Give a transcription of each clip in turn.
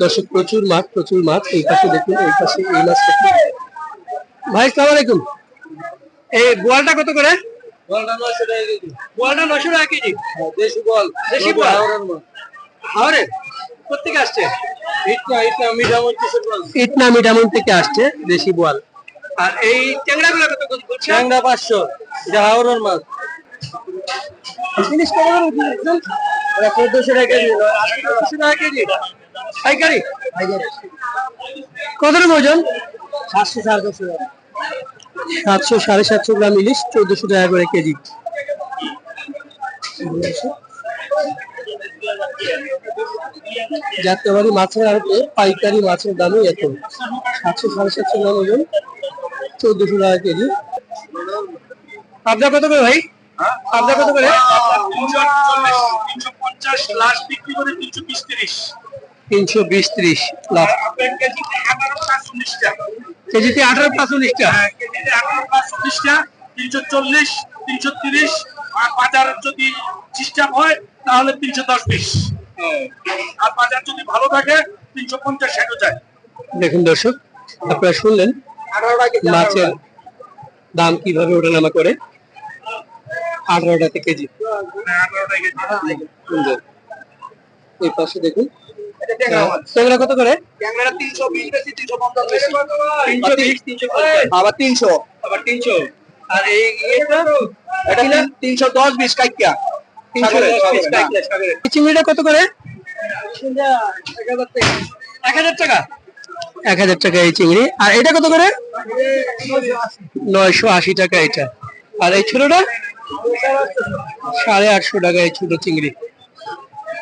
দর্শক প্রচুর মাছ এই পাশে দেখুন, এই পাশে এই মাছ দেখুন। ভাই সালাম আলাইকুম, এই বোয়ালটা কত করে? বোয়ালটা 900 টাকা কেজি। দেশি বোয়াল, দেশি বোয়াল হাওরে কোত্থেকে আসছে? ইটনা মিঠামন থেকে আসছে দেশি বোয়াল। আর এই ট্যাংরা গুলো কত করে? ট্যাংরা 500, এটা হাওরের মাছ। জিনিস কত করে দিচ্ছেন? 1400 টাকা কেজি, 1400 টাকা কেজি পাইকারি। কত রকম ওজন? 700 750 গ্রাম। 700 750 গ্রাম ইলিশ 1400 টাকা করে কেজি। যাত্রাবাড়ি মাছের আড়তে পাইকারি মাছের দামই এত, 700 750 গ্রাম ওজন 1400 টাকা কেজি। পাবদা কত করে ভাই? পাবদা কত করে? 350 লাস্ট বিক্রি করে 320 320 লাস্ট। কেজিতে 18 প্লাস 19 টা, কেজিতে 18 প্লাস 19 টা, 340 330। আর বাজার যদি সিস্টেম হয় তাহলে 310-20, আর বাজার যদি ভালো থাকে 350-60 যায়। দেখুন দর্শক, আপনারা শুনলেন মাছের দাম কিভাবে ওঠানামা করে। 18 টাকা কেজি। সুন্দর। এই পাশে দেখুন ট্যাংরা কত করে? ট্যাংরা 320 বেশি, 350 বেশি, 320 350 আবার 300, আবার 300। আর এই এটা 310-20 কাইকিয়া। 310 টাকা। চিংড়িটা কত করে? 1000 টাকা। 1000 টাকা এই চিংড়ি। আর এটা কত করে? 980 টাকা এটা। আর এই ছোটটা 850 টাকা এই ছোট চিংড়ি।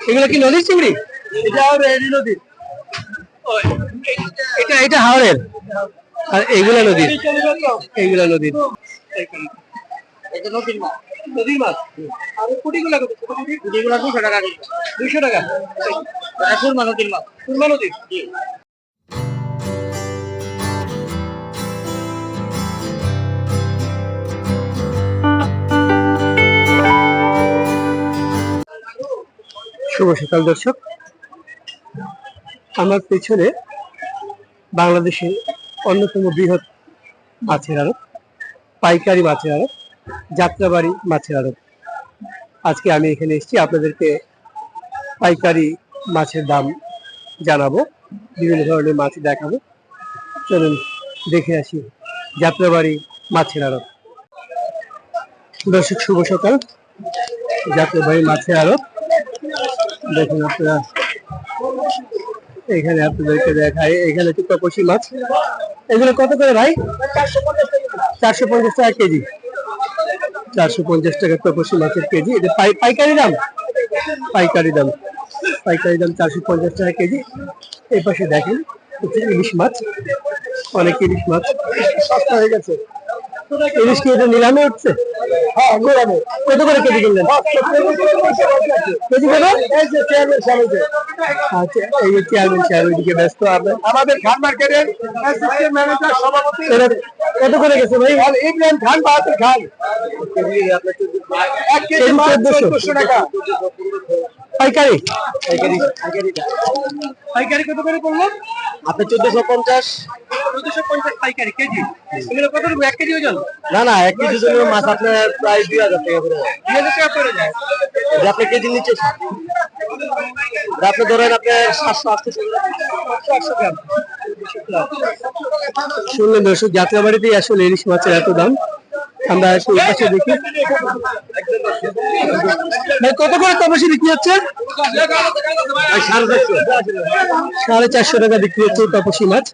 এগুলো কি নদীর চিংড়ি? এটা এটা হাওরের, আর এইগুলা নদীর। এইগুলা নদীর। নদীর মাছ। আর পুঁটিগুলা কত? পুঁটিগুলা 200 টাকা। 200 টাকা। সুরমা নদীর মাছ। সুরমা নদীর। শুভ সকাল দর্শক, আমার পেছনে বাংলাদেশের অন্যতম বৃহৎ মাছের আড়ত, পাইকারি মাছের আড়ত, যাত্রাবাড়ি মাছের আড়ত। আজকে আমি এখানে এসেছি আপনাদেরকে পাইকারি মাছের দাম জানাবো, বিভিন্ন ধরনের মাছ দেখাবো। চলুন দেখে আসি যাত্রাবাড়ি মাছের আড়ত। দর্শক শুভ সকাল, যাত্রাবাড়ি মাছের আড়ত। দেখুন আপনারা, এখানে আপনাদেরকে দেখায়, এখানে টুকাপসি মাছ। এগুলো কত করে ভাই? 450 টাকা কেজি। 450 টাকা টুকাপসি মাছের কেজি। এটা পাইকারি দাম। পাইকারি দাম 450 টাকা কেজি। এই পাশে দেখেন ইলিশ মাছ, অনেক ইলিশ মাছ সস্তা হয়ে গেছে। ইলিশ কি এটা নিলামে উঠছে? কত করে কেজি কিনলেন? কেজি কত? আচ্ছা, এই যে চেয়ারম্যান সাহেব ওইদিকে ব্যস্ত। আমাদের খান মার্কেটের অ্যাসিস্ট্যান্ট ম্যানেজার সভাপতি কত করে গেছে ভাই? ইমরান খান, বাহাদুর খান। 1 কেজি 1400 টাকা পাইকারি। পাইকারি কত করে পড়লো? আপনি 1450। 1450 পাইকারি কেজি। এগুলো কত রকম? 1 কেজি ওজন? না না, 1 কেজি ওজনের মাছ আপনার প্রায় 2000 টাকা করে। 2000 টাকা পড়ে যায়। আপনি কেজি নিচ্ছে, আপনি ধরেন আপনার 700-800 গ্রাম। শুনলেন দর্শক, যাত্রাবাড়িতেই আসলে ইলিশ মাছের এত দাম। আমরা এই পাশে দেখি কত করে তপসি বিক্রি হচ্ছে? 450 টাকা বিক্রি হচ্ছে তপসি মাছ।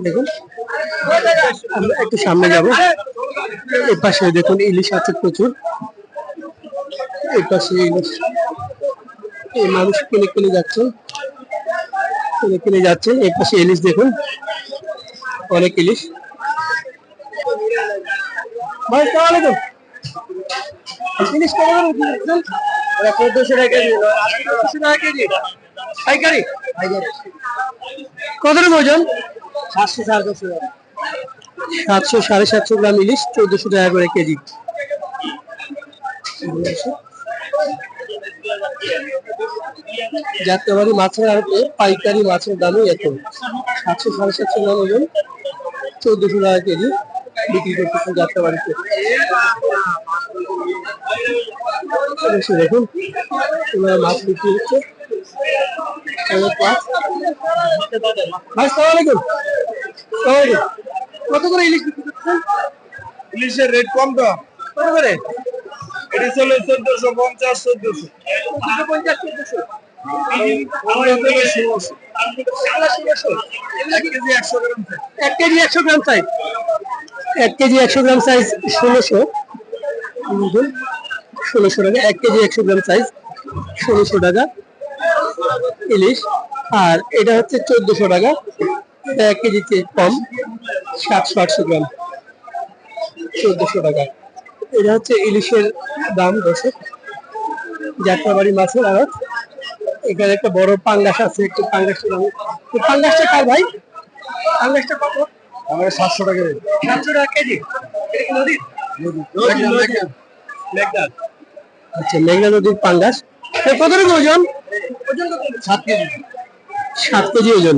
দেখুন, আমরা একটু সামনে যাব। এই পাশে দেখুন ইলিশ আছে প্রচুর। এই পাশে ইলিশ, এই মানুষ কিনে যাচ্ছেন। এই পাশে ইলিশ দেখুন, অনেক ইলিশ। ভাই সালাম আলাইকুম, ইলিশ কত করে দিচ্ছেন? 1400 টাকা কেজি। 1400 টাকা কেজি পাইকারি। কত রকম ওজন? 700 750 গ্রাম। 700 750 গ্রাম ইলিশ 1400 টাকা করে কেজি। যাত্রাবাড়ি মাছের আড়তে পাইকারি মাছের দামই এত 700 সাড়ে 700 গ্রাম ওজন 1400 টাকা কেজি বিক্রি করতেছে যাত্রাবাড়িতে। দেখুন মাছ বিক্রি হচ্ছে। কত করে ইলিশ বিক্রি করছেন? ইলিশের রেট কম তো, কত করে? এটা চলে 1450 1400। 1450 1 কেজি 100 গ্রাম সাইজ 1 কেজি 100 গ্রাম সাইজ 1600 টাকা 1 কেজি 100 গ্রাম সাইজ 1600 টাকা ইলিশ। আর এটা হচ্ছে 1400 টাকা, এটা 1 কেজি চেয়ে কম 700-800 গ্রাম 1400 টাকা। এটা হচ্ছে ইলিশের দাম দর্শক যাত্রাবাড়ি মাছের আড়ত। এখানে একটা বড় পাঙ্গাস আছে, একটু পাঙ্গাসের দাম। পাঙ্গাসটা কার ভাই? পাঙ্গাসটা কত? আমার 700 টাকা। 700 টাকা কেজি। এটা কি নদীর? মেঘনাদ। আচ্ছা, মেঘনা নদীর পাঙ্গাস। কত রকম ওজন? 7 কেজি। 7 কেজি ওজন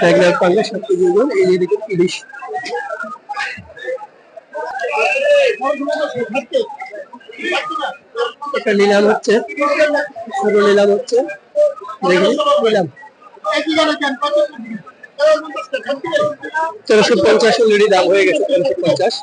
মেঘনার পাঙ্গাস, 7 কেজি ওজন। এই যে দেখুন ইলিশ। এটা নিলাম হচ্ছে, ছোট নিলাম হচ্ছে, দেখি নিলাম 1350 অলরেডি দাম হয়ে গেছে। 1350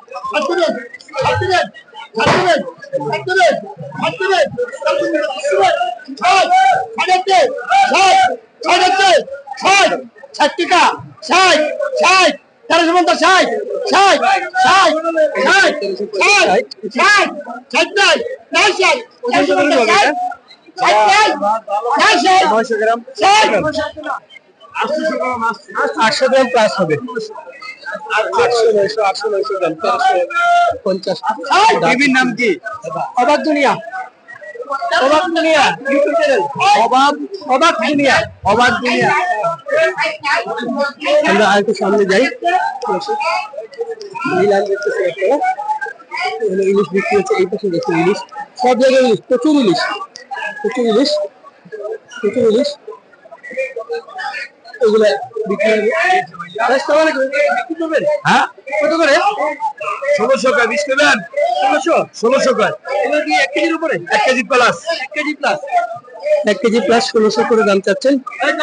800 গ্রাম প্লাস হবে। 800-900 গ্রাম 1350। টিভির নাম কি? অবাক দুনিয়া। অবাক দুনিয়া ইউটিউব চ্যানেল। অবাক দুনিয়া। আমরা আরেকটু সামনে যাই। নিলাম দেখতেছি একটা, এখানে ইলিশ বিক্রি হচ্ছে। এই পাশে দেখুন ইলিশ, সব জায়গায় ইলিশ, প্রচুর ইলিশ। এগুলা বিক্রি হবে। বিক্রি করবেন? হ্যাঁ, কত করে? 1600 টাকা 20 নেবেন? 1600 টাকা। এগুলো কি 1 কেজির উপরে? 1 KG plus. 1 KG plus 1 KG plus 1600 করে দাম চাচ্ছেন। 1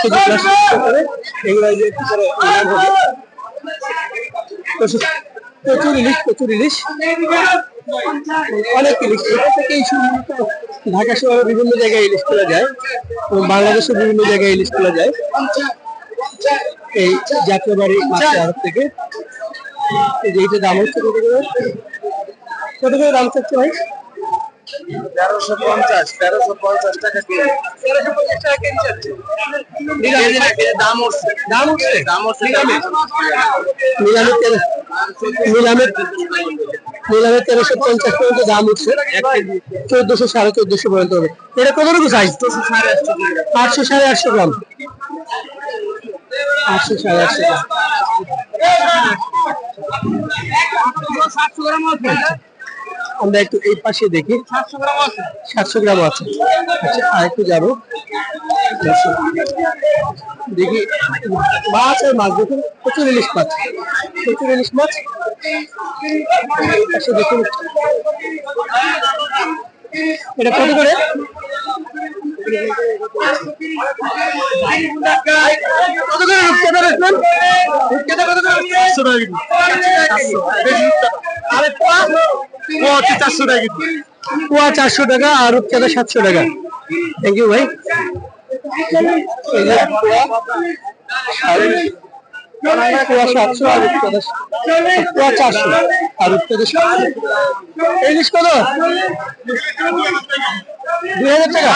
কেজি প্লাস 1600 করে। এগুলো যে কি করে দাম হবে। প্রচুর ইলিশ অনেক ইলিশ। এটা থেকেই শুরু। ঢাকা শহরে বিভিন্ন জায়গায় ইলিশ তোলা যায় এবং বাংলাদেশের বিভিন্ন জায়গায় ইলিশ তোলা যায় এই যাত্রাবাড়ি মাছের আড়ত থেকে। এই যে এইটা দাম হচ্ছে কত করে দাম চাচ্ছে ভাই? 1350 টাকা কেজি। 1350 টাকা কেজি যাচ্ছে। দাম উঠছে। নিলামে 1350 পর্যন্ত দাম উঠছে। 1400 সাড়ে 1400 পর্যন্ত হবে। এটা কতটুকু সাইজ? 800-850 গ্রাম। 800-850 গ্রাম। আমরা একটু এই পাশে দেখি। 700 গ্রাম আছে। আচ্ছা, আরেকটু যাবো দেখি। মাছ আর মাছ দেখুন, প্রচুর ইলিশ মাছ। এই পাশে দেখুন, এটা কত করে? কত করে রূপচাঁদা বেচবেন? রূপচাঁদা কত করে? 400 টাকা কেজি। আরে পোয়া 400 টাকা কেজি। পোয়া 400 টাকা আর রূপচাঁদা 700 টাকা। থ্যাংক ইউ ভাই। এই যে পোয়া 700 আর রূপচাঁদা পোয়া 400 আর রূপচাঁদা 700। ইলিশ কত? 2000 টাকা।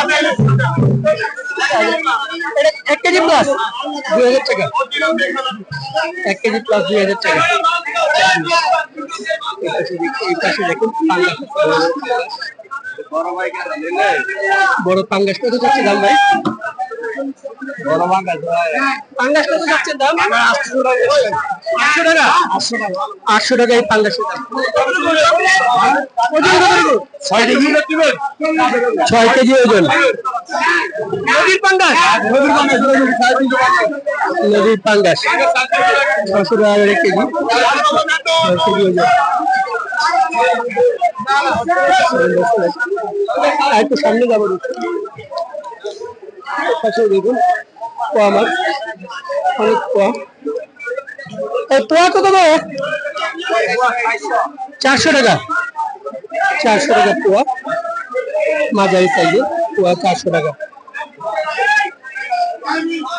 1 কেজি প্লাস 2000 টাকা। 1 কেজি প্লাস 2000 টাকা। এই পাশে দেখুন বড় পাঙ্গাস কত যাচ্ছে দাম ভাই? পাঙ্গাস কত যাচ্ছে দাম? 800 টাকা। 800 টাকা, 800 টাকা এই পাঙ্গাসের দাম। ওজন কত রকম? 6 কেজি ওজন। নদীর পাঙ্গাস, নদীর পাঙ্গাস 600 টাকা করে কেজি, 6 কেজি ওজন। একটু সামনে যাবো, পাশে দেখুন পোয়া মাছ, অনেক পোয়া। এই পোয়া কত করে? 400 টাকা, 400 টাকা পোয়া, মাঝারি সাইজের পোয়া 400 টাকা।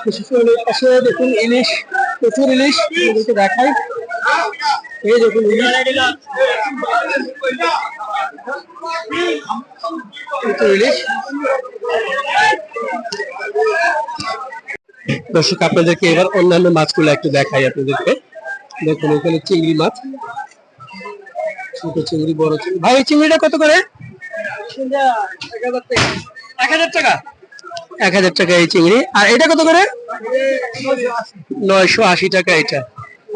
বিশেষ করে পাশে দেখুন ইলিশ, প্রচুর ইলিশ, আপনাদেরকে দেখাই। এই দেখুন ইলিশ, প্রচুর ইলিশ। দর্শক আপনাদেরকে এবার অন্যান্য মাছগুলো একটু দেখাই আপনাদেরকে। দেখুন এখানে চিংড়ি মাছ, ছোট চিংড়ি, বড় চিংড়ি। ভাই চিংড়িটা কত করে? 1000 টাকা, 1000 টাকা এই চিংড়ি। আর এটা কত করে? 980 টাকা এটা।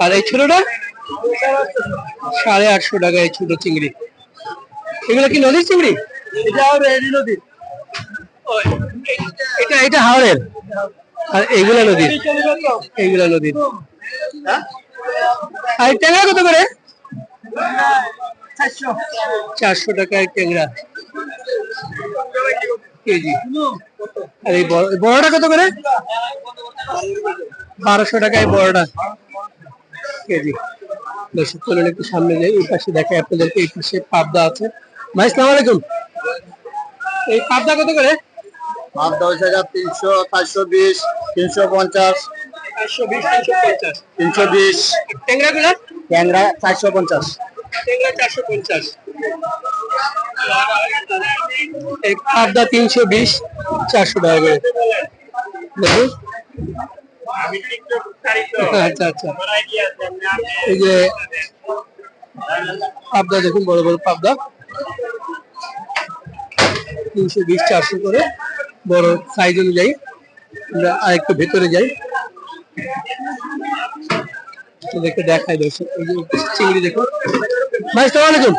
আর এই ছোটটা 850 টাকা এই ছোট চিংড়ি। এগুলো কি নদীর চিংড়ি? এটা এটা হাওড়ের, আর এইগুলা নদীর, এইগুলা নদীর। আর ট্যাংরা কত করে? 400 টাকায় ট্যাংরা কেজি। আর এই বড়টা কত করে? 1200 টাকায় বড়টা কেজি। দর্শক চলুন একটু সামনে যাই, এই পাশে দেখাই আপনাদেরকে। এই পাশে পাবদা আছে। ভাই আসসালামু আলাইকুম, এই পাবদা কত করে? পাবদা 300, 420, 350, 420, 350, 320। ট্যাংরা গুলা? ট্যাংরা 450। ট্যাংরা 450। এই পাবদা 320, 400 টাকা করে। দেখুন, আচ্ছা আচ্ছা। এই যে পাবদা দেখুন, বড় বড় পাবদা 320, 400 করে, বড় সাইজ অনুযায়ী। আমরা আরেকটু ভেতরে যাই, দেখে দেখাই দর্শক। এই যে চিংড়ি দেখুন। ভাই আসসালামু আলাইকুম,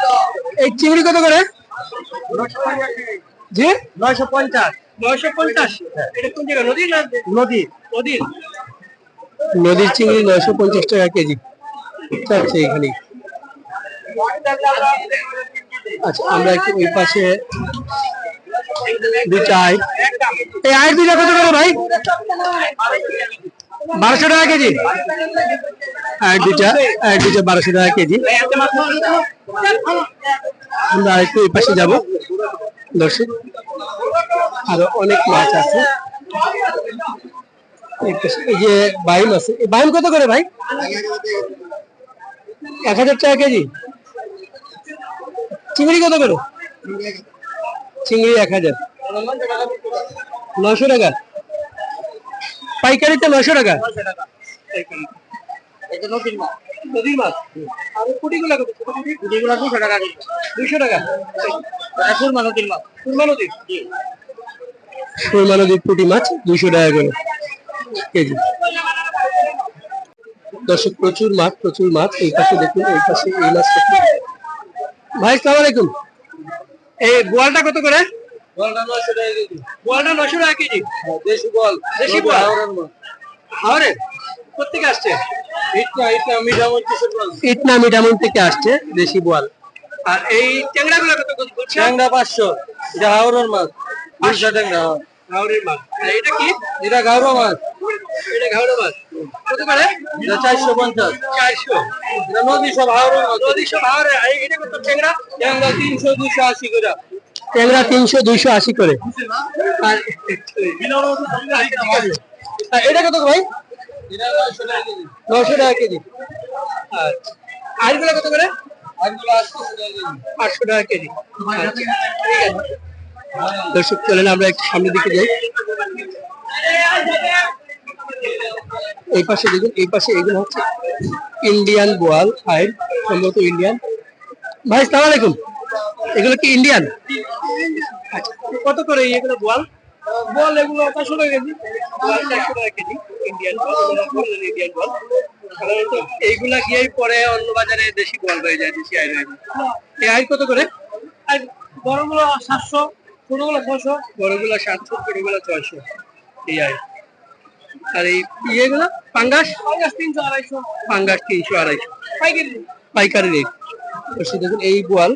এই চিংড়ি কত করে? জি 950, 950। এটা কোন জায়গা? নদী না নদী? নদীর, নদীর চিংড়ি 950 টাকা কেজি চাচ্ছে এখানে। আচ্ছা, আমরা একটু ওই পাশে দুইটা আয়। এই আয়ের দুইটা কত করে ভাই? 1200 টাকা কেজি। আয়ের দুইটা, আয়ের দুইটা 1200 টাকা কেজি। আমরা একটু ওই পাশে যাবো দর্শক, আরো অনেক মাছ আছে। এই যে বাইম আছে, এই বাইম কত করে ভাই? 1000 টাকা কেজি। চিংড়ি কত করে? চিংড়ি 1000, 900 টাকা পাইকারিতে। 900 টাকা নদীর মাছ। আর পুঁটিগুলা কত? পুঁটিগুলা 200 টাকা। 200 টাকা সুরমা নদীর মাছ। সুরমা নদীর, সুরমা নদীর পুঁটি মাছ 200 টাকা করে কেজি। দর্শক প্রচুর মাছ, প্রচুর মাছ। এই পাশে দেখুন, এই পাশে এই মাছ। ভাই আসসালামু আলাইকুম, এই বোয়ালটা কত করে? বোয়ালটা 900 টাকা কেজি। বোয়ালটা 900 টাকা কেজি। দেশি বোয়াল, দেশি বোয়াল। হাওড়ের কোথেকে আসছে? ইটনা মিঠামন থেকে আসছে দেশি বোয়াল। আর এই ট্যাংরা গুলো কত? ট্যাংরা 500, এটা হাওড়ের মাছ। 200 ট্যাংরা, হাওড়ের মাছ। এটা কি? এটা ঘাওড়া মাছ। এটা ঘাওড়া মাছ কত করে? এটা 450, 400। এটা নদী সব হাওড়ের মাছ, নদী সব হাওড়ের। এটা কত ট্যাংরা? ট্যাংরা 300, 280 করে। ট্যাংরা 300, 280 করে। আর এটা কত ভাই? 900 টাকা কেজি। আচ্ছা, আরগুলো কত করে? 800 টাকা কেজি। দর্শক চলেন আমরা একটু সামনের দিকে যাই। এই পাশে দেখুন, এই পাশে এগুলো হচ্ছে ইন্ডিয়ান বোয়াল, আইল সম্ভবত ইন্ডিয়ান। ভাই আসসালামু আলাইকুম, এগুলো কি ইন্ডিয়ান? আচ্ছা, কত করে এগুলো বোয়াল? বোয়াল এগুলো 400 টাকা কেজি। 400 টাকা কেজি ইন্ডিয়ান বোয়াল, ইন্ডিয়ান বোয়াল। সাধারণত এইগুলা গিয়েই পরে অন্য বাজারে দেশি গোয়াল হয়ে যায়, দেশি আইর হয়ে যায়। এই আইর কত করে? আর বড়গুলো 700, ছোটগুলো 600। বড়গুলা 700, ছোটগুলা 600 এই আইর। আর এই ইয়েগুলা পাঙ্গাস? পাঙ্গাস 300, 250 পাঙ্গাস 300, 250 পাইকারি। পাইকারি রেট। দেখুন এই বোয়াল,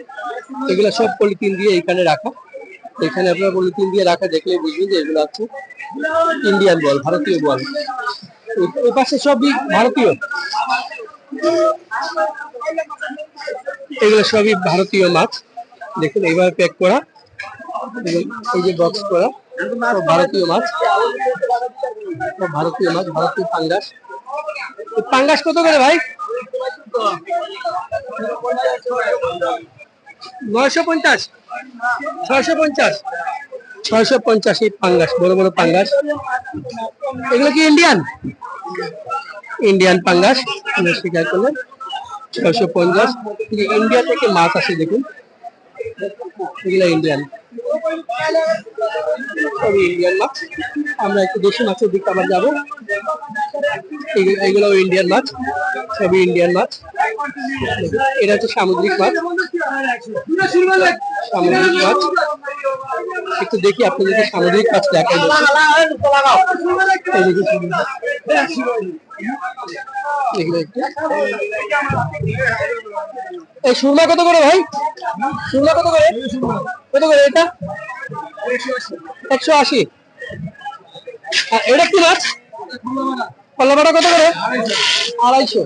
এগুলা সব পলিথিন দিয়ে এখানে রাখা। এখানে আপনার পলিথিন দিয়ে রাখা, দেখলে বুঝবেন যে এগুলো আছে ইন্ডিয়ান বল, ভারতীয় বল। ওই পাশে সবই ভারতীয়, এগুলো সবই ভারতীয় মাছ। দেখুন এইভাবে প্যাক করা, এই যে বক্স করা, সব ভারতীয় মাছ, সব ভারতীয় মাছ, ভারতীয় পাঙ্গাস। পাঙ্গাস কত করে ভাই? 950, 650, 650 এই পাঙ্গাস, বড় বড় পাঙ্গাস। এগুলো কি ইন্ডিয়ান? ইন্ডিয়ান পাঙ্গাস স্বীকার করলেন 650। ইন্ডিয়া থেকে মাছ আসে, দেখুন এগুলো ইন্ডিয়ান, সবই ইন্ডিয়ান মাছ। আমরা একটু দেশি মাছের দিকে আবার যাবো। এগুলো ইন্ডিয়ান মাছ, সবই ইন্ডিয়ান মাছ। এটা হচ্ছে সামুদ্রিক মাছ, সামুদ্রিক মাছ। একটু দেখি আপনাদেরকে সামুদ্রিক মাছ দেখাই। এই সুরমা কত করে ভাই? সুরমা কত করে? কত করে এটা? 180। এটা কি মাছ? কলাবাটা কত করে? 250।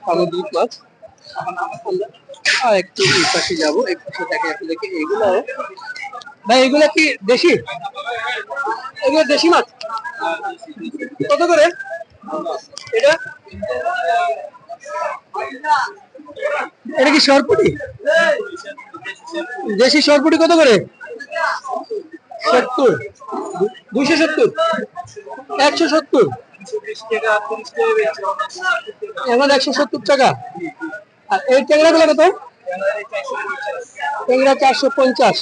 সামুদ্রিক মাছ। আর একটু এই পাশে যাবো, এই পাশে দেখে আপনাদেরকে এগুলো। ভাই এগুলো কি দেশি? এগুলো দেশি মাছ কত করে এটা? এটা কি সরপুটি? দেশি সরপুটি কত করে? 70, 270, 170। এখন 170 টাকা। আর এই ট্যাংরা গুলো কত? ট্যাংরা 450।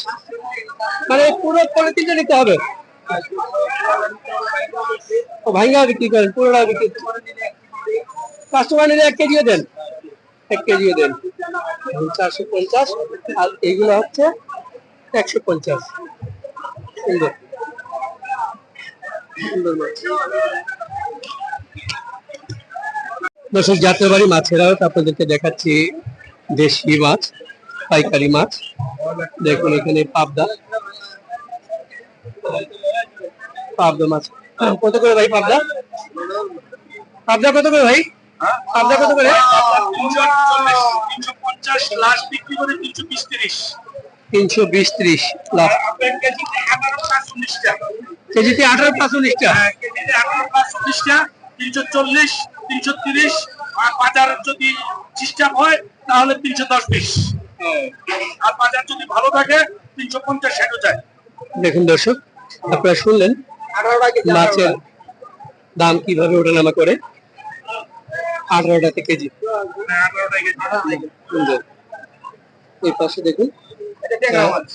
মানে পুরো পলিথিনটা নিতে হবে? ও ভাঙ্গা বিক্রি করেন, পুরোটা বিক্রি? কাস্টমার নিলে 1 কেজিও দেন, 1 কেজিও দেন। 450। আর এইগুলো হচ্ছে 150। সুন্দর সুন্দর মাছ। দর্শক, যাত্রাবাড়ি মাছের হাট আপনাদেরকে দেখাচ্ছি দেশি মাছ, পাইকারি মাছ। দেখুন এখানে পাবদা, পাবদা মাছ কত করে ভাই? পাবদা, পাবদা কত করে ভাই? পাবদা কত করে? 350 লাস্ট বিক্রি করে 320, 320, 30 লাস্ট। কেজিতে 18, 45 টাকা। কেজিতে 18, 45 টাকা। 340, 330। আর বাজার যদি সিস্টেম হয় তাহলে 310, 20। আর বাজার যদি ভালো থাকে 350, 60 যায়। দেখুন দর্শক, আপনারা শুনলেন মাছের দাম কিভাবে ওঠানামা করে। 18 টাকা কেজি। সুন্দর। এই পাশে দেখুন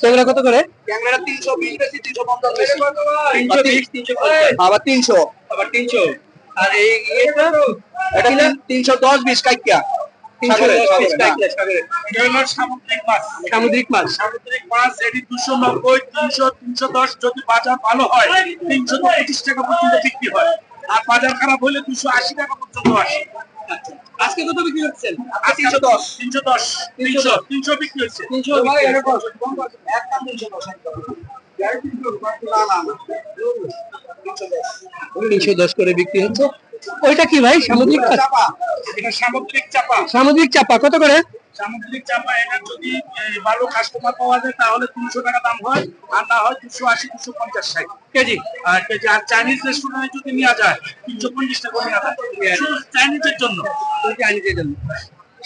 ট্যাংরা কত করে? ট্যাংরা 320 বেশি, 350 বেশি। 320, 350, আবার 300। আবার 300। আর এই এটা এটা 310 20 কাইকিয়া। 310 পিস কাইকিয়া সাগরে। এটা হলো সামুদ্রিক মাছ। সামুদ্রিক মাছ। সামুদ্রিক মাছ এটি 290, 300, 310। যদি বাজার ভালো হয় 325 টাকা পর্যন্ত বিক্রি হয়। আর বাজার খারাপ হলে 280 টাকা পর্যন্ত আসে। আজকে কত বিক্রি করছেন? 310, 310, 300, 300 বিক্রি হচ্ছে। 300 বিক্রি হচ্ছে। একদম 310। 310 করে বিক্রি হচ্ছে। ওইটা কি ভাই? সামুদ্রিক মাছ? এটা সামুদ্রিক চাপা। সামুদ্রিক চাপা কত করে? সামুদ্রিক চাপা এটা যদি ভালো কাস্টমার পাওয়া যায় তাহলে 300 টাকা দাম হয়, আর না হয় 280, 250, 60 কেজি। আর কেজি। আর চাইনিজ রেস্টুরেন্টে যদি নেওয়া যায় 350 টাকা নেওয়া যায় শুধু চাইনিজের জন্য।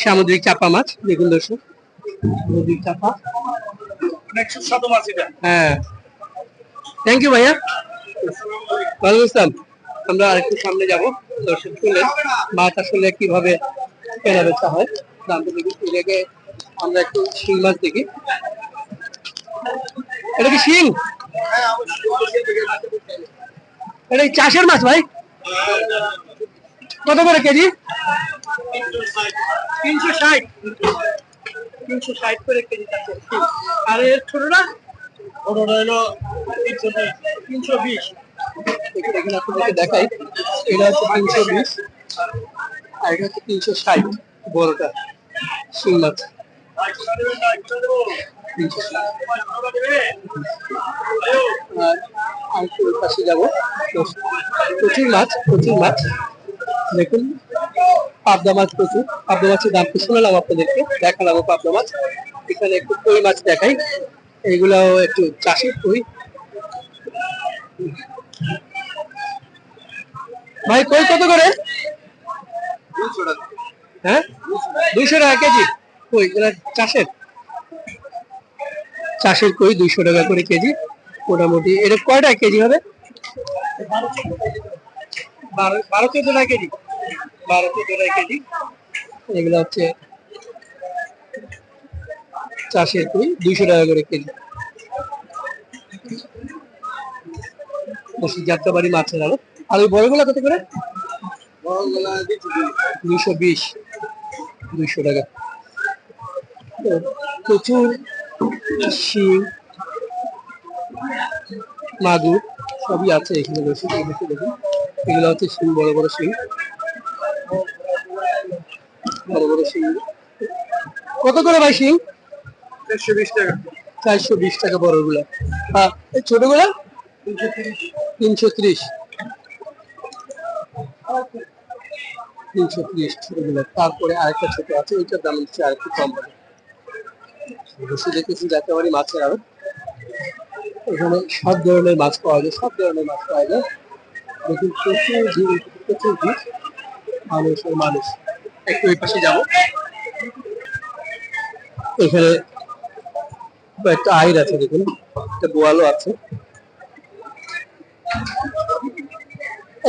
সামুদ্রিক চাপা মাছ দেখুন দর্শক, সামুদ্রিক চাপা অনেক সুস্বাদু মাছ এটা। হ্যাঁ, থ্যাংক ইউ ভাইয়া। ওয়ালাইকুম আসসালাম। আমরা আরেকটু সামনে যাব। দর্শক শুনলেন মাছ আসলে কিভাবে কেনা বেচা হয়, দামটা দেখি। এটাকে আমরা একটু শিং মাছ দেখি। এটা কি শিং? এটা কি চাষের মাছ ভাই? কত করে কেজি? 360 360 করে কেজি যাচ্ছে। আর এর ছোটটা ওটা হলো 320। এখানে আপনাদেরকে দেখাই, এটা হচ্ছে 320 আর এটা হচ্ছে 360 বড়টা শিং মাছ। 360। আর একটু ওই পাশে যাবো, প্রচুর মাছ দেখুন, পাবদা মাছ প্রচুর। পাবদা মাছের দাম তো শুনলাম, আপনাদেরকে দেখালাম পাবদা মাছ। এখানে একটু কই মাছ দেখাই, এইগুলাও একটু চাষের কই। ভাই কই কত করে? 200 টাকা। হ্যাঁ 200 টাকা কেজি কই, এগুলা চাষের কই 200 টাকা করে কেজি মোটামুটি। এটা কয়টা কেজি হবে? 12-14 টাকা কেজি, 12-14 টাকা কেজি। এগুলো হচ্ছে চাষের কই, 200 টাকা করে কেজি। যাত্রাবাড়ি মাছের আড়ত। আর ওই বড়গুলা কত করে? 220 টাকা। প্রচুর শিং, মাগুর সবই আছে এখানে। বসে দেখুন, এগুলো হচ্ছে শিং, বড় বড় শিং। কত করে ভাই শিং? 420 টাকা। 420 টাকা বড়গুলা। আর এই ছোটগুলা 330 ছোটগুলা। তারপরে আরেকটা ছোট আছে, ওইটার দাম হচ্ছে আর একটু কম হবে। বসে দেখেছি যাত্রাবাড়ি মাছের আড়ত। এখানে সব ধরনের মাছ পাওয়া যায়, দেখুন প্রচুর ভিড়, মানুষ। একটু ওই পাশে যাবো, এখানে একটা আইর আছে, দেখুন একটা বোয়ালও আছে।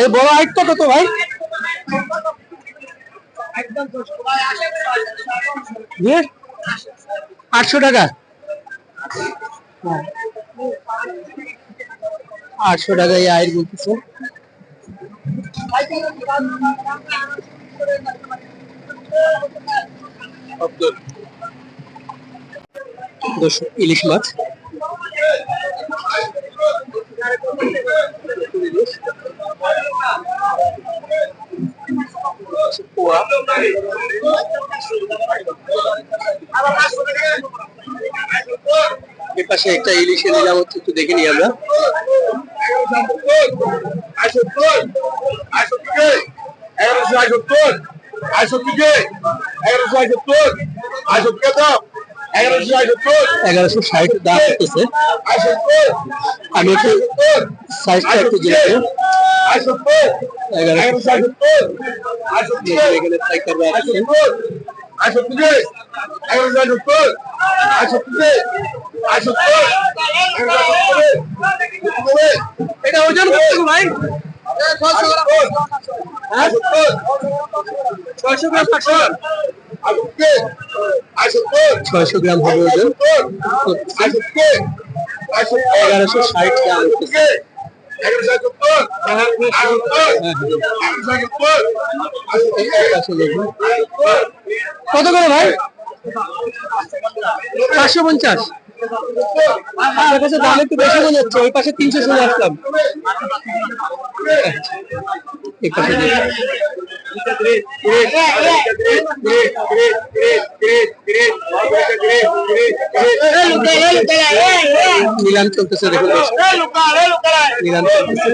এই বড় আইরটা কত ভাই? 800 টাকা। 800 টাকা এই আইর বলতেছে। ইলিশ মাছ, পোয়া। এর পাশে একটা ইলিশের নিলাম হচ্ছে, একটু দেখে নিই আমরা। 1160 দাম করতেছে। আমি একটু সাইজটা একটু জেনে 1160। এখানে পাইকাররা আছেন। এটা ওজন কত ভাই? 600 গ্রাম, 600 গ্রাম হবে ওজন। 1160 দাম হচ্ছে। কত করে ভাই? 450। আপনার কাছে দাম একটু বেশি মনে হচ্ছে, ওই পাশে 300 শুনে আসলাম। এই পাশে নিলাম চলতেছে, দেখুন নিলাম চলতেছে।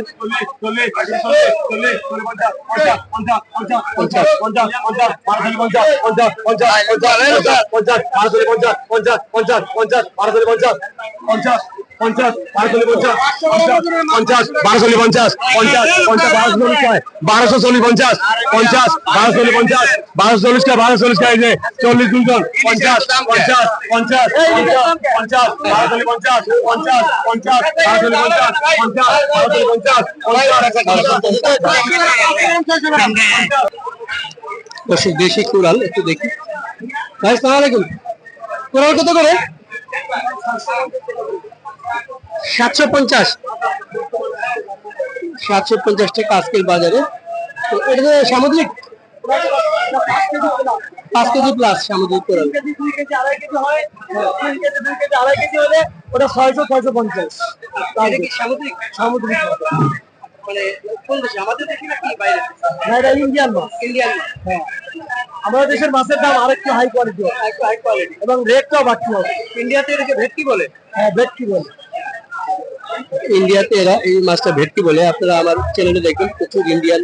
50 দেশি কুড়াল একটু দেখি ভাই। সালাম আলাইকুম। কুড়াল কত করে? 750 টাকা আজকের বাজারে এটা তো সামুদ্রিক 5 কেজি প্লাস সামুদ্রিক কোরাল। 2 কেজি 2.5 কেজি হয়, 3 কেজি 2 কেজি 2.5 কেজি হলে ওটা 600-650। এটা কি সামুদ্রিক? সামুদ্রিক মাছ। মানে কোন দেশে, আমাদের দেশে নাকি বাইরে? না, এটা ইন্ডিয়ান মাছ। ইন্ডিয়ান মাছ। হ্যাঁ, আমাদের দেশের মাছের দাম আরেকটু হাই কোয়ালিটি, একটু হাই কোয়ালিটি। এবং রেটটাও বাড়তি হবে। ইন্ডিয়াতে এটাকে ভেটকি বলে। হ্যাঁ, ভেটকি বলে। ইন্ডিয়াতে এরা এই মাছটা ভেটকি বলে। আপনারা আমার চ্যানেলে দেখবেন প্রচুর ইন্ডিয়ান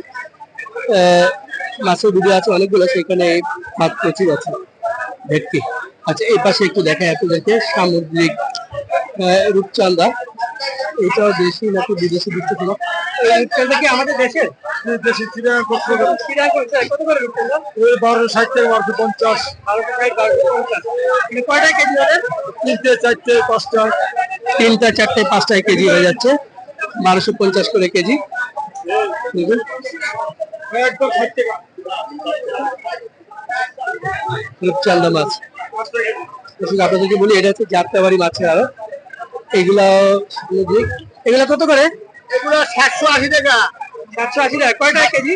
মাছের ভিডিও আছে অনেকগুলো, সেখানে এই মাছ প্রচুর আছে ভেটকি। আচ্ছা, এই পাশে একটু দেখায় আপনাদেরকে সামুদ্রিক রূপচাঁদা। এটাও দেশি নাকি বিদেশি দিচ্ছে কিনা। এই রূপচাঁদা কি আমাদের দেশের? দেশি চিরাং করতে পারে। কত করে রূপচাঁদা? 1260 থেকে 1250। কয়টা কেজি হবে? 3টে 4টে 5টা। 3টা 4টে 5টায় কেজি হয়ে যাচ্ছে, 1250 করে কেজি। দেখুন একদম 60 টাকা। রূপচাঁদা মাছ। আপনাদেরকে বলি এটা হচ্ছে যাত্রাবাড়ি মাছের আড়ত। এগুলা সামুদ্রিক। এগুলা কত করে? এগুলো 780 টাকা। 780 টাকা। কয়টা কেজি?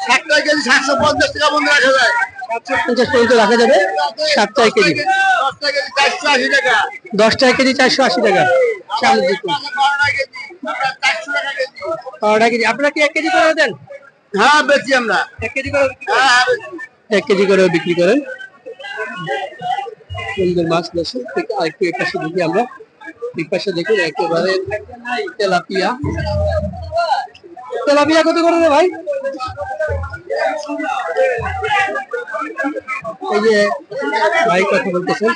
60 টাকা কেজি 750 টাকা বন্ধ রাখা যায়। 750 পর্যন্ত রাখা যাবে। 7টায় কেজি 10 টাকা কেজি 480 টাকা। 10টায় কেজি 480 টাকা সামুদ্রিক মাছ। 12 কেজি 400 টাকা কেজি। 12 কেজি। আপনারা কি 1 কেজি করে দেন? হ্যাঁ, বেশি আমরা। 1 কেজি করে বিক্রি করেন? হ্যাঁ, 1 কেজি করে বিক্রি করেন। সুন্দর মাছ দর্শক। আরেকটু এই পাশে দেখি আমরা। এই পাশে দেখুন একেবারে তেলাপিয়া। তেলাপিয়া কত করে রে ভাই? এই যে ভাই কথা বলতেছেন,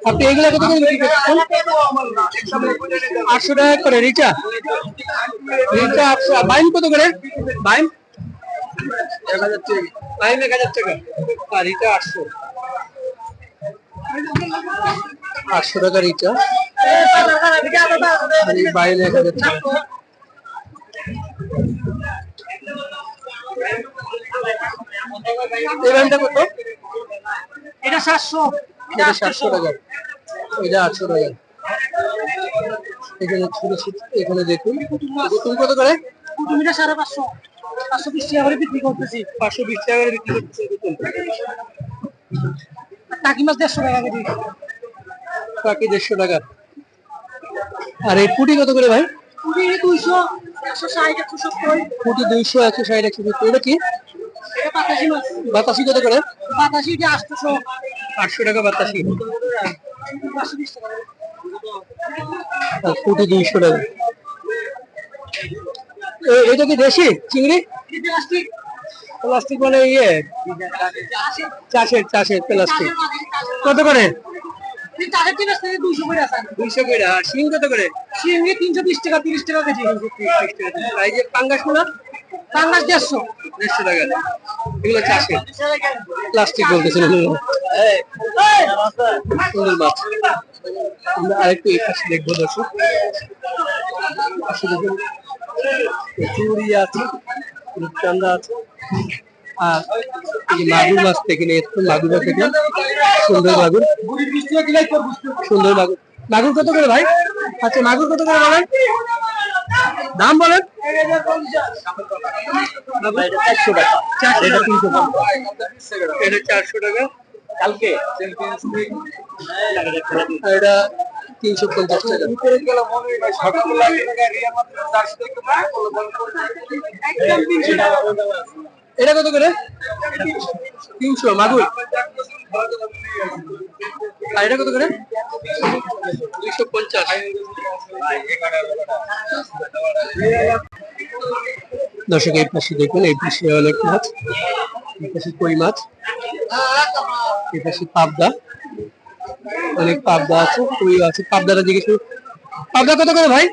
আপনি এগুলা কত করে বিক্রি করছেন? 800 টাকা করে। রিচা 800। বাইম কত করে? বাইম 1000 টাকা। বাইম 1000 টাকা আর রিচা 800। 800 টাকা রিচা আর এই বাইম 1000 টাকা। এই বাইমটা কত? এটা 700। এটা 700 টাকা, এটা 800 টাকা। এখানে ছোট ছোট, এখানে দেখুন তুমি কত করে? কুটুমিটা 550, 520 টাকা করে বিক্রি করতেছি। 520 টাকা করে বিক্রি করতেছে। দেখুন টাকি মাছ 150 টাকা কেজি। বাকি 150 টাকা। আর এই পুঁটি কত করে ভাই? কুটি 200, 160, 170। পুঁটি 200, 160, 170। এটা কি? এটা বাতাসি মাছ। বাতাসি কত করে? বাতাসি এটা 800। 800 টাকা বাতাসি। 520 টাকা। আর পুঁটি 200 টাকা। এটা কি দেশি চিংড়ি? এটা প্লাস্টিক। প্লাস্টিক মানে ইয়ে চাষের প্লাস্টিক। কত করে? এই টাকা কি বেচতে 200 করে আছে। 200 করে। আর শিং কত করে? শিঙ্গি 320 টাকা, 30 টাকা কেজি। আর এই যে পাঙ্গাস গুলো? পাঙ্গাস 150। 150 টাকা। এগুলো চাষের প্লাস্টিক বলতেছেন। সুন্দর মাছ। আমরা আরেকটু এই পাশে দেখবো দর্শক। পাশে দেখুন চুড়ি আছে, রূপচাঁদা আছে, আর এই যে মাগুর মাছ থেকে নিয়ে এসছেন। মাগুর মাছ থেকে সুন্দর মাগুর, সুন্দর মাগুর। মাগুর কত করে ভাই? আচ্ছা, মাগুর কত করে বলেন, দাম বলেন। 400 টাকা। 350। এটা 400 টাকা। কালকে এটা 350 টাকা। এটা কত করে? 300 মাগুর। আর এটা কত করে? 250। দর্শক এই পাশে দেখুন, এই পাশে অনেক মাছ। এই পাশে কই মাছ, এই পাশে পাবদা, অনেক পাবদা আছে, কই আছে। পাবদাটা জিজ্ঞেস করুন, পাবদা কত করে ভাই?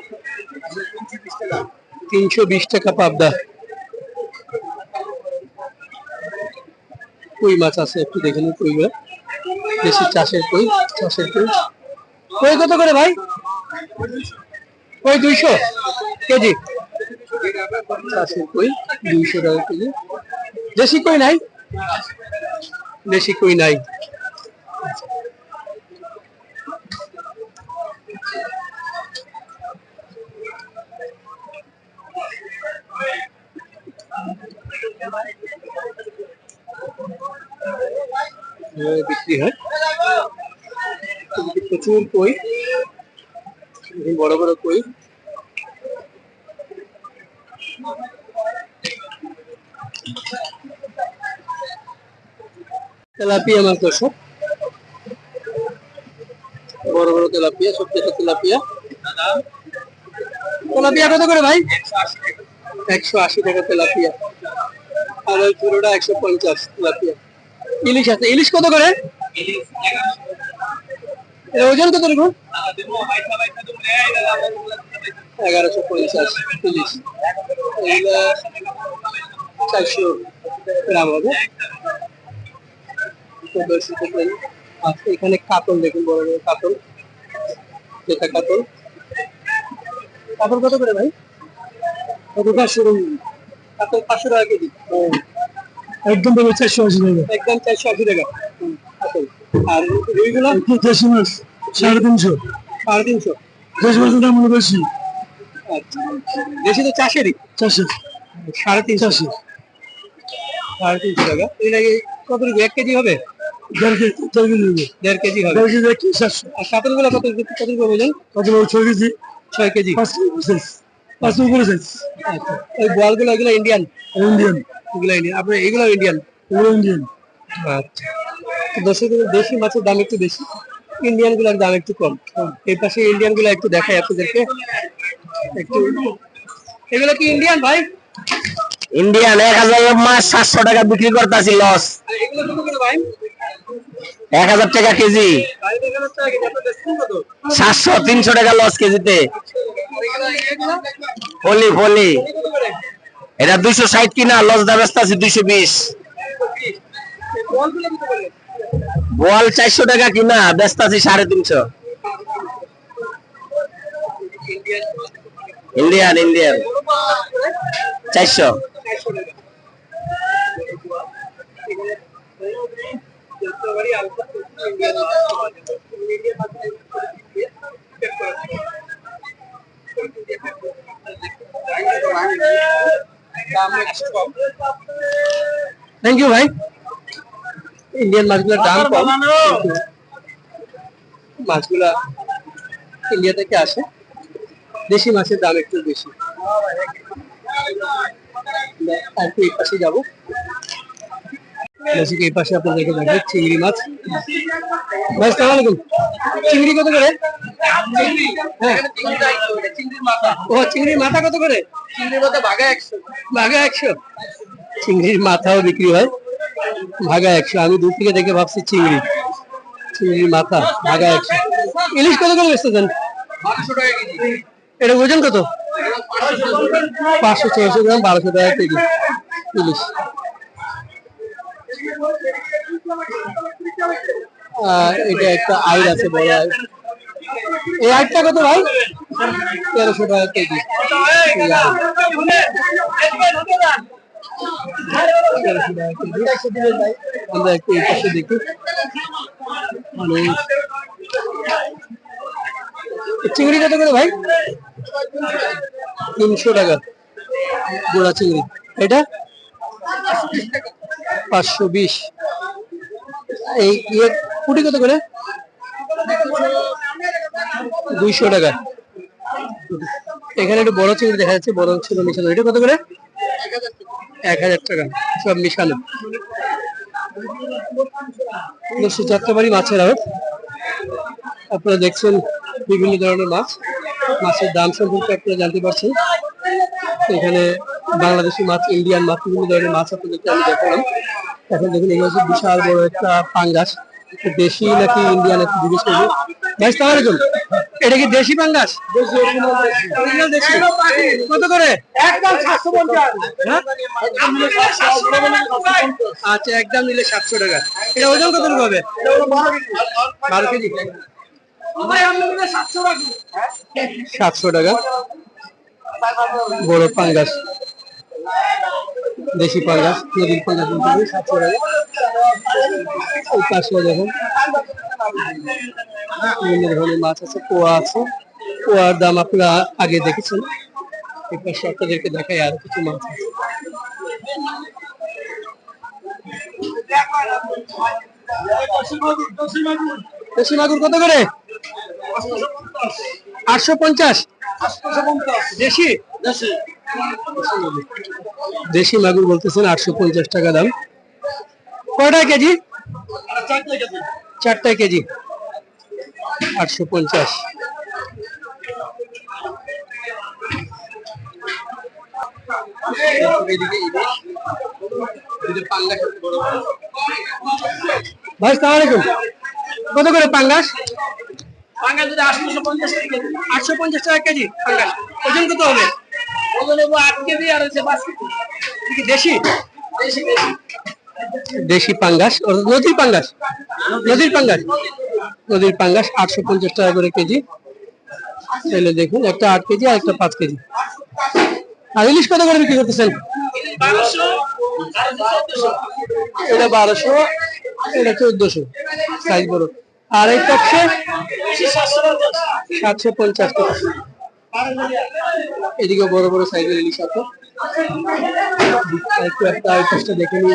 320 টাকা পাবদা। কই মাছ আছে, একটু দেখে নিন কইগুলো। দেশি চাষের কই, চাষের কই। কই কত করে ভাই? কই 200 কেজি। চাষের কই 200 টাকা কেজি। দেশি কই নাই? দেশি কই নাই। বিক্রি হয়। প্রচুর কই, বড় বড় কই। তেলাপিয়া মাছ দর্শক, বড় বড় তেলাপিয়া, সবচেয়ে তেলাপিয়া। তেলাপিয়া কত করে ভাই? 180 টাকা তেলাপিয়া। আর ওই ছোটটা 150 তেলাপিয়া। ইলিশ আছে, ইলিশ কত করে? এর ওজন কত রকম? 1150 ইলিশ। এগুলা 400 গ্রাম হবে। আচ্ছা, এখানে কাতল দেখুন, বড় বড় কাতল। এটা কাতল। কাতল কত করে ভাই? কত? 500 কাতল 500 টাকা কেজি। একদম 480 টাকা। একদম 480 টাকা কাতল। আর রুইগুলো দেশি মাছ 350। 350 দেশি মাছের দাম মনে বেশি। আচ্ছা, দেশি তো চাষেরই। 350 350 টাকা। এটা কত? 1 কেজি হবে? 1.5 কেজি হবে। 1.5 কেজি 700। আর কাতলগুলো কত কত করে বলেন? কত? 6 কেজি। 6 কেজি। 5 করে সাইজ। আচ্ছা, ওই বলগুলো এগুলো ইন্ডিয়ান? ইন্ডিয়ান। এগুলো ইন্ডিয়ান। আপনার এগুলো ইন্ডিয়ান? এগুলো ইন্ডিয়ান। আচ্ছা, দেশি মাছের দাম একটু বেশি, ইন্ডিয়ান গুলোর দাম একটু কম। এই পাশে ইন্ডিয়ান গুলো একটু দেখাই আপনাদেরকে একটু। এগুলো কি ইন্ডিয়ান ভাই? ইন্ডিয়ান 1000 মাছ 700 টাকা বিক্রি করতেছি, লস। এগুলো কত করে ভাই? 1000 টাকা কেজি। 700 300 টাকা লস কেজিতে। ফলি ফলি এটা 260 কিনা, লস দা ব্যস্ত আছে 220। বল 400 টাকা কিনা, ব্যস্ত আছি 350। Indian Indian 400। থ্যাংক ইউ ভাই। ইন্ডিয়ান মাছগুলোর দাম কম, মাছগুলা ইন্ডিয়া থেকে আসে, দেশি মাছের দাম একটু বেশি। আর একটু এই পাশে যাবো, এই পাশে আপনাদেরকে দেখাবো চিংড়ি মাছ। ভাই আসসালামু আলাইকুম। চিংড়ি কত করে? হ্যাঁ, ও চিংড়ির মাথা কত করে? চিংড়ির মধ্যে ভাগা 100। ভাগা 100। চিংড়ির মাথাও বিক্রি হয় ভাগা 100। আমি দূর থেকে দেখে ভাবছি চিংড়ি, চিংড়ির মাথা ভাগা 100। ইলিশ কত করে বেচতেছেন? 1200 টাকা কেজি। এটা ওজন কত? 500-600 গ্রাম, 1200 টাকা কেজি ইলিশ। এটা একটা আইড় আছে, বড় আইড়। এই আইড়টা কত ভাই? 1300 টাকা কেজি। আমরা একটু এই পাশে দেখি। চিংড়ি কত করে ভাই? 300 টাকা গোড়া চিংড়ি। এটা 520। এই পুঁটি কত করে? 200 টাকা। এখানে একটু বড় চিংড়ি দেখা যাচ্ছে, বড় ছিল মিশানো। এটা কত করে? 1000 টাকা সব মিশানো। যাত্রাবাড়ি মাছের আড়ত। আপনারা দেখছেন বিভিন্ন ধরনের মাছ, মাছের দাম সম্পর্কে আপনারা জানতে পারছেন। এখানে বাংলাদেশি মাছ, ইন্ডিয়ান মাছ, বিভিন্ন ধরনের মাছ আপনাদেরকে আমি দেখালাম। এখন দেখুন এগুলো হচ্ছে বিশাল বড় একটা পাঙ্গাস। দেশি নাকি ইন্ডিয়ান একটু জিজ্ঞেস করবো। ভাই আসসালামু আলাইকুম। এটা কি দেশি পাঙ্গাস? অরিজিনাল দেশি। কত করে? একদম 750। হ্যাঁ, আচ্ছা, একদম নিলে 700 টাকা। এটা ওজন কত হবে? 12 কেজি। 700 টাকা বড় পাঙ্গাস, দেশি পাঙ্গাস, নদীর পাঙ্গাস 700 টাকা। এই পাশে দেখুন বিভিন্ন ধরনের মাছ আছে, পোয়া আছে। পোয়ার দাম আপনারা আগে দেখেছেন। এই পাশে আপনাদেরকে দেখাই আরো কিছু মাছ আছে। দেশি মাগুর কত করে? 850। দেশি দেশি মাগুর বলতেছেন 850 টাকা দাম। কয়টা কেজি? 4টা কেজি 850। ভাই সালাম আলাইকুম, কত করে পাঙ্গাস? পাঙ্গাস যদি 850 টাকা 850 টাকা কেজি পাঙ্গাস। ওজন কত হবে? ওজন নেবো 8 কেজি আর হচ্ছে 5 কেজি। কি দেশি? দেশি দেশি পাঙ্গাস, নদীর পাঙ্গাস, নদীর পাঙ্গাস, নদীর পাঙ্গাস 850 টাকা করে কেজি। তাহলে দেখুন, একটা 8 কেজি আর একটা 5 কেজি। আর ইলিশ কত করে বিক্রি করতেছেন? 1200 আর 1400। এটা 1200, এটা 1400, সাইজ বড়। আর এই টকশে 750 টাকা। এদিকে বড় বড় সাইজের ইলিশ আছে। একটু একটা এই পাশটা দেখে নিই,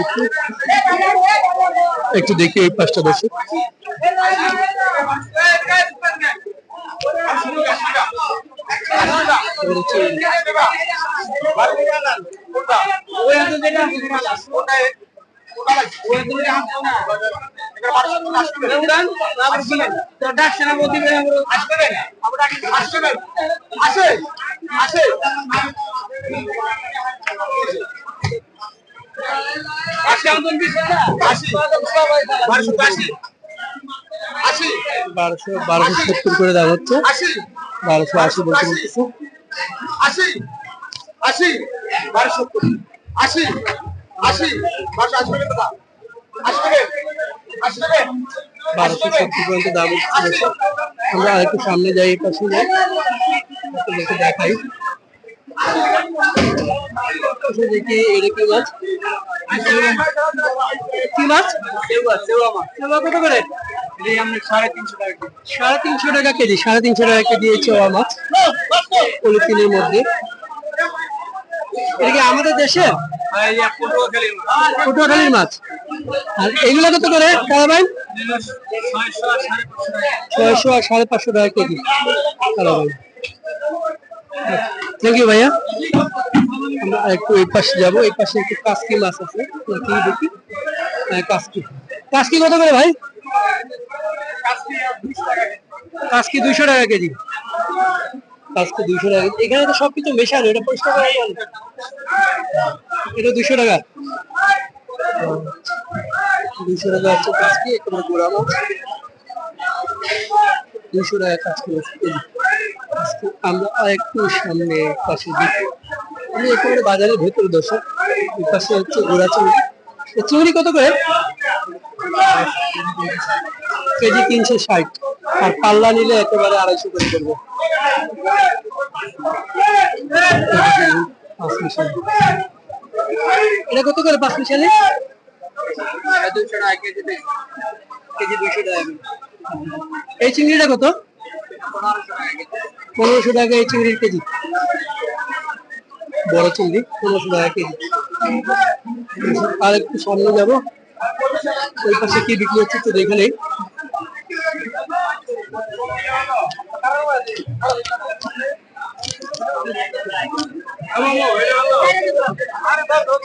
একটু দেখি এই পাশটা দেখি। বারোশো 1270 করে দাম হচ্ছে। 1280 বলতে বলতেছে। 1270 পর্যন্ত দাম হচ্ছে। আমরা আরেকটু সামনে যাই, এই পাশে যাই, আপনাদেরকে দেখাই। দেখি এটা কি মাছ? কি মাছ? সেবা কত করে? 350 টাকা কেজি। 350 টাকা কেজি এই চেওয়া মাছ, পলিথিনের মধ্যে। এটা কি আমাদের দেশে? পটুয়াখালীর মাছ। আর এগুলো কত করে কালাবাইন? 600 আর 550 টাকা কেজি কালাবাইন। থ্যাংক ইউ ভাইয়া। আমরা একটু এই পাশে যাবো, এই পাশে একটু কাসকি মাছ আছে নাকি দেখি। কাসকি, কাসকি কত করে ভাই? কাসকি 200 টাকা কেজি। কাসকি 200 টাকা। এখানে তো সবকিছু মেশানো, এটা পরিষ্কার করা যায় না। এটা 200 টাকা। 200 টাকা হচ্ছে কাসকি, একেবারে গোড়া মাছ। 200 টাকা কাসকি মাছ কেজি। আমরা একটু সামনে পাশে দিই, আমি একেবারে বাজারের ভেতরে দর্শক। এই পাশে হচ্ছে গোড়া চিংড়ি। চিংড়ি কত করে কেজি? 360। আর পাল্লা নিলে একেবারে 250 করে পড়বে। এটা কত করে 5 মিশালি? 200 টাকা কেজি। কেজি 200 টাকা। এই চিংড়িটা কত? 1500 টাকা এই চিংড়ির কেজি। বড় চিংড়ি 1500 টাকা কেজি। আর একটু সামনে যাবো, ওই পাশে কি বিক্রি হচ্ছে তো দেখে নেই।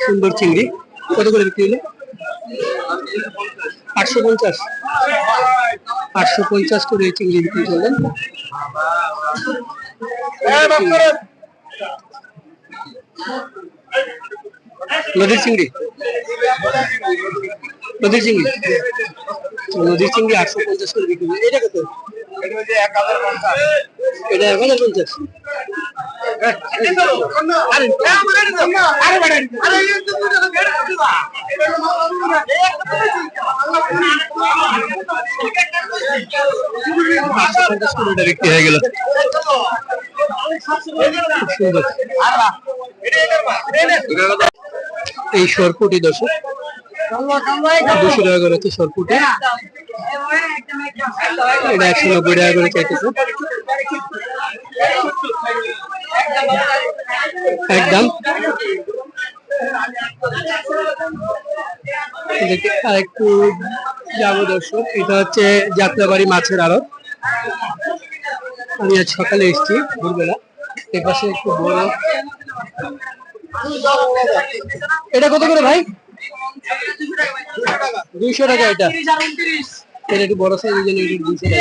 সুন্দর চিংড়ি কত করে বিক্রি হলো? 850। 850 করে এই চিংড়ি বিক্রি করলেন। নদীর চিংড়ি, নদীর চিংড়ি, নদীর চিংড়ি 850 করে বিক্রি করলেন। এটা কত? এটা 1050। বিক্রি হয়ে গেল। সুন্দর এই সরপুটি দর্শক 200 টাকা করে হচ্ছে সরপুটি। এটা 190 টাকা করে চাইতেছে একদম। এদিকে আরেকটু যাবো দর্শক, এটা হচ্ছে যাত্রাবাড়ি মাছের আড়ত। আমি আজ সকালে এসেছি ভোরবেলা। এর পাশে একটু বড়, এটা কত করে ভাই? 200 টাকা। এটা এটা একটু বড় সাইজ, 200 টাকা।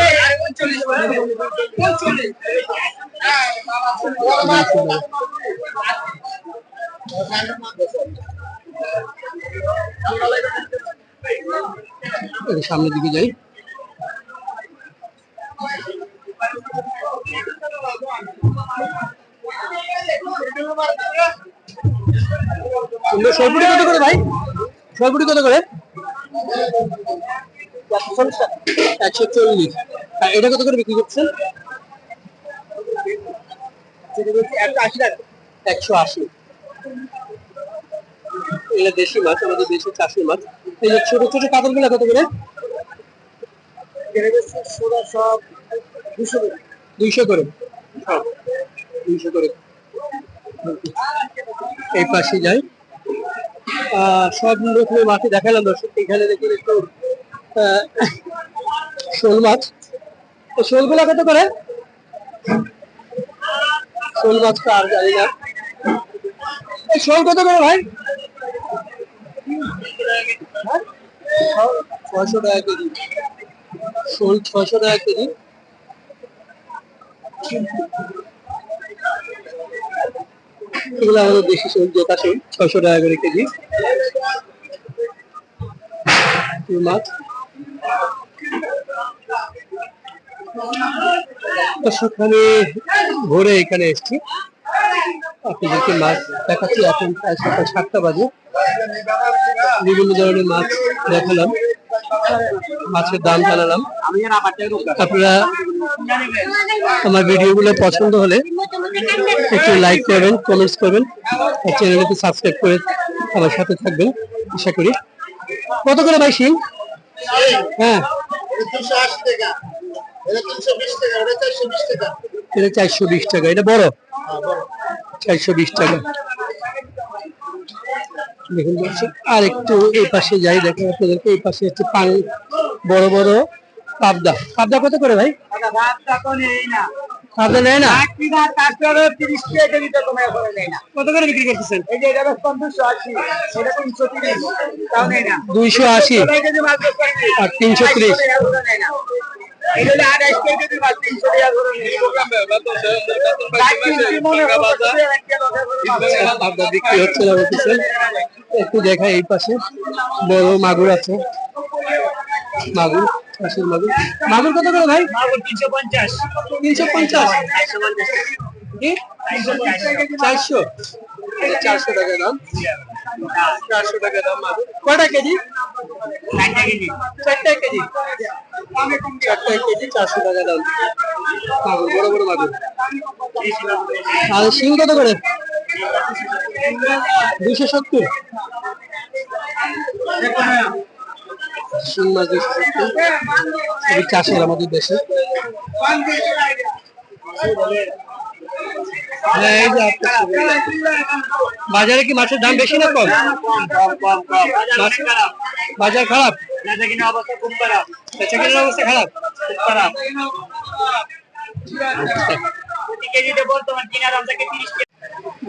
সামনের দিকে যাই। সরপুরি কত করে ভাই? সরপুরি কত করে? 140। আর এটা কত করে বিক্রি করছেন? 180। এগুলো দেশি মাছ, আমাদের দেশি চাষের মাছ। এই যে ছোট ছোট কাতল গুলা কত করে? 200 করে। 200 করে। এই পাশে যাই, সব রকমের মাছ দেখালাম দর্শক। এখানে দেখুন একটু শোল মাছ। শোল গুলা কত করে? শোল মাছটা আর জানি না। এই শোল কত করে ভাই? 600 টাকা কেজি। শোল 600 টাকা কেজি। এগুলো আমাদের দেশি শোল, জোকা শোল, 600 টাকা করে কেজি। মাছ আমি ভোরে এখানে এসেছি, আপনাদেরকে মাছ দেখাচ্ছি। এখন প্রায় সকাল 7টা বাজে। বিভিন্ন ধরনের মাছ দেখালাম, মাছের দাম জানালাম। আপনারা আমার ভিডিওগুলো পছন্দ হলে একটু লাইক করবেন, কমেন্টস করবেন, আর চ্যানেলটি সাবস্ক্রাইব করে আমার সাথে থাকবেন আশা করি। কত করে ভাই শিং? হ্যাঁ, 420 টাকা। এটা বড় 420 টাকা। দেখুন আর একটু এই পাশে যাই, দেখেন আপনাদেরকে। এই পাশে হচ্ছে বড় বড় পাবদা। পাবদা কত করে ভাই? পাবদা নেয় না? কত করে বিক্রি করতেছেন? 280 আর 330। বিক্রি হচ্ছে না বলতেছেন। একটু দেখা, এই পাশে বড় মাগুর আছে। মাগুর, চাষের মাগুর। মাগুর কত করে ভাই? 350। 350? 400? 400 টাকা দাম। 400 টাকা দাম মাগুর। কয়টা কেজি? 4টা কেজি। 4টা কেজি 400 টাকা দাম মাগুর, বড় বড় মাগুর। আর শিং কত করে? 270। শিং মাছ 270 চাষের আমাদের দেশে। বাজারে কি মাছের দাম বেশি না কম? বাজার খারাপ, অবস্থা খারাপ।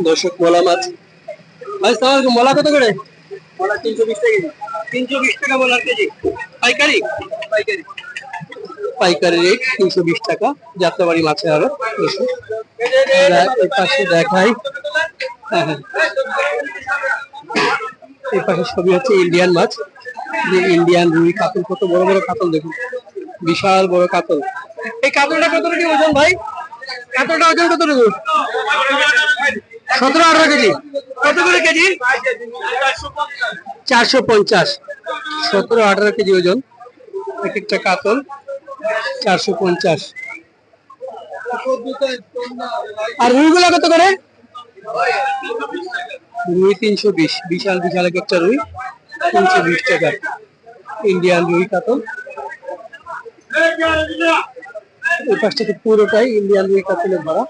দর্শক, মোলা মাছ। মোলা কত করে? 320 টাকা। 320 টাকা মোলার কেজি। পাইকারি? পাইকারি রেট 320 টাকা। যাত্রাবাড়ি মাছের আড়ত। এই পাশে দেখাই, এই পাশে ছবি হচ্ছে ইন্ডিয়ান মাছ। যে ইন্ডিয়ান রুই কাতল, কত বড় বড় কাতল দেখুন, বিশাল বড় কাতল। এই কাতলটা কত টাকা ওজন ভাই? কাতলটা ওজন কত টাকা? 17-18 কেজি। কত করে কেজি? 450। 17-18 কেজি ওজন এক একটা কাতল। 450। আর রুইগুলা কত করে? রুই 320। বিশাল বিশাল এক একটা রুই 320 টাকা। ইন্ডিয়ান রুই কাতল। এই পাশটাতে পুরোটাই ইন্ডিয়ান রুই কাতলের ভরা।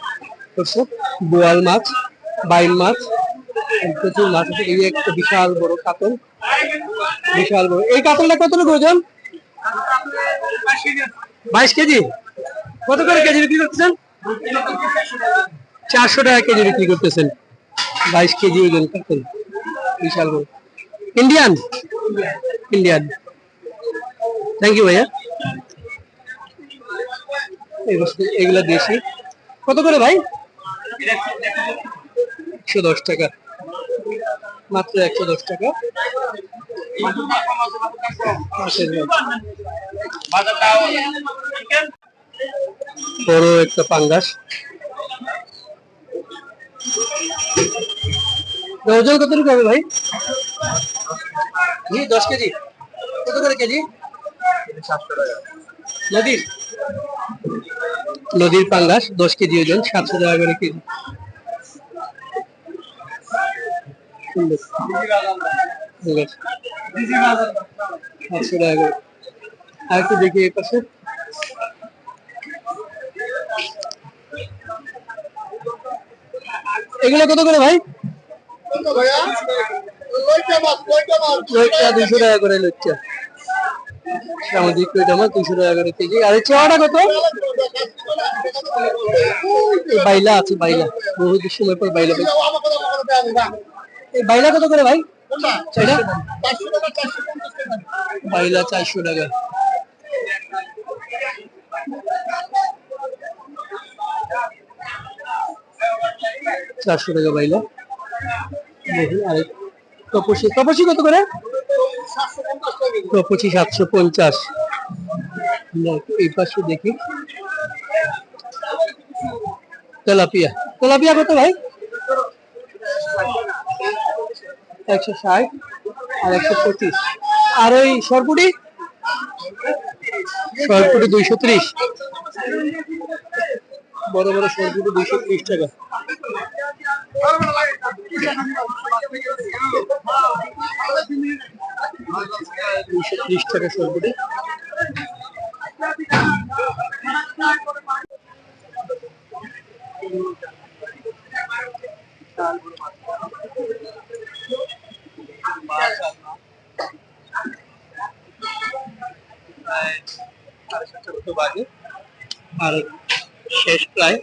বোয়াল মাছ, বাইম মাছ, প্রচুর মাছ আছে। এই একটা বিশাল বড় কাতল বিশাল বড়। এই কাতলটা কতটুকু ওজন? 22 কেজি। কত করে কেজি বিক্রি করতেছেন? 400 টাকা কেজি বিক্রি করতেছেন। 22 কেজি ওজন কাতল, বিশাল বড়। Indian Indian. থ্যাংক ইউ ভাইয়া। এগুলা দেশি। কত করে ভাই? 110 টাকা, মাত্র 110 টাকা। বড় একটা পাঙ্গাস। ওজন কতটুকু হবে ভাই? 10 কেজি। কত করে কেজি? 700 টাকা। নদীর পাঙ্গাস 10 কেজি ওজন, 700 টাকা করে কেজি। সুন্দর। 700 টাকা করে। আর একটু দেখি এই পাশে। এগুলো কত করে ভাই? লইটা 200 টাকা করে। লইটা সামুদ্রিক লইটা মাছ 200 টাকা করে কেজি। আর চেওয়াটা কত? বাইলা আছে, বাইলা বহু সময় পর বাইলা। এই বাইলা কত করে ভাই? বাইলা 400 টাকা। বাইলা। তপসি তপসি কত করে? তপসি 750। এই পাশে দেখি তেলাপিয়া। তেলাপিয়া কত ভাই? 160 আর 125। আর ওই সরপুটি? সরপুটি 230। বড় বড় সরপুটি 230 টাকা। 230 টাকা সরপুটি। আর শেষ প্রায়,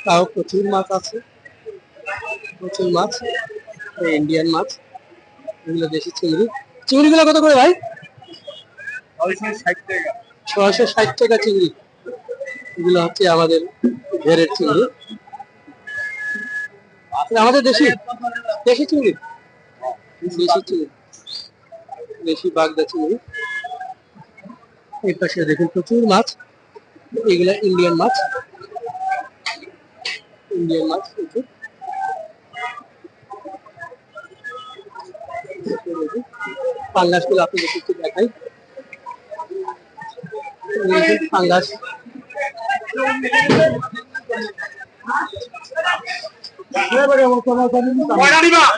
তাও প্রচুর মাছ আছে, প্রচুর মাছ। ইন্ডিয়ান মাছ, এগুলো দেশি চিংড়ি। চিংড়িগুলো কত করে ভাই? 660 টাকা চিংড়ি। এগুলো হচ্ছে আমাদের ঘেরের চিংড়ি, আমাদের দেশি দেশি চিংড়ি, দেশি চিংড়ি, দেশি বাগদা চিংড়ি। এই পাশে দেখুন প্রচুর মাছ, এগুলা ইন্ডিয়ান মাছ, ইন্ডিয়ান মাছ প্রচুর। পাঙ্গাস গুলো আপনাদের একটু দেখাই। পাঙ্গাস